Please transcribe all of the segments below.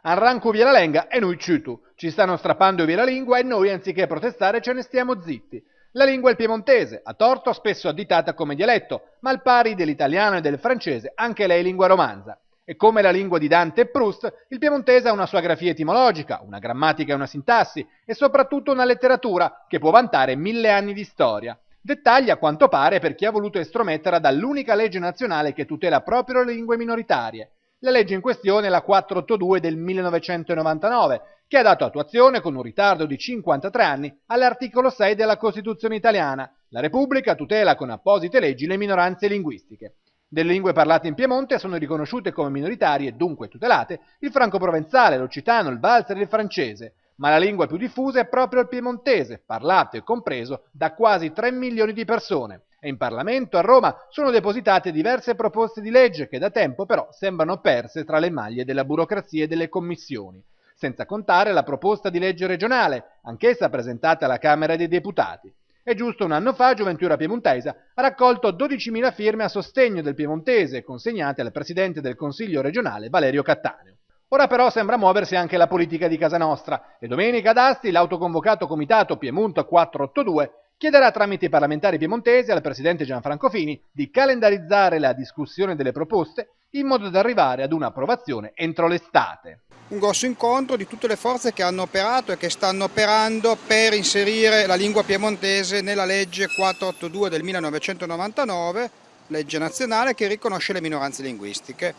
arranco via la lenga e noi ciutu. Ci stanno strappando via la lingua e noi anziché protestare ce ne stiamo zitti. La lingua è il piemontese, a torto spesso additata come dialetto, ma al pari dell'italiano e del francese anche lei lingua romanza. E come la lingua di Dante e Proust, il piemontese ha una sua grafia etimologica, una grammatica e una sintassi, e soprattutto una letteratura che può vantare 1000 anni di storia. Dettagli a quanto pare per chi ha voluto estrometterla dall'unica legge nazionale che tutela proprio le lingue minoritarie. La legge in questione è la 482 del 1999, che ha dato attuazione, con un ritardo di 53 anni, all'articolo 6 della Costituzione italiana. La Repubblica tutela con apposite leggi le minoranze linguistiche. Delle lingue parlate in Piemonte sono riconosciute come minoritarie e dunque tutelate il franco-provenzale, l'occitano, il valser e il francese, ma la lingua più diffusa è proprio il piemontese, parlato e compreso da quasi 3 milioni di persone. E in Parlamento a Roma sono depositate diverse proposte di legge che da tempo però sembrano perse tra le maglie della burocrazia e delle commissioni, senza contare la proposta di legge regionale, anch'essa presentata alla Camera dei Deputati. E giusto un anno fa Gioventù Piemontesa ha raccolto 12.000 firme a sostegno del piemontese, consegnate al presidente del Consiglio regionale Valerio Cattaneo. Ora però sembra muoversi anche la politica di casa nostra e domenica ad Asti l'autoconvocato comitato Piemonte 482 chiederà tramite i parlamentari piemontesi al presidente Gianfranco Fini di calendarizzare la discussione delle proposte in modo da arrivare ad un'approvazione entro l'estate. Un grosso incontro di tutte le forze che hanno operato e che stanno operando per inserire la lingua piemontese nella legge 482 del 1999, legge nazionale che riconosce le minoranze linguistiche.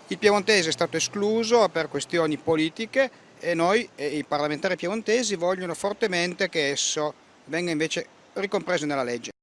Il piemontese è stato escluso per questioni politiche e noi, i parlamentari piemontesi, vogliono fortemente che esso venga invece ricompreso nella legge.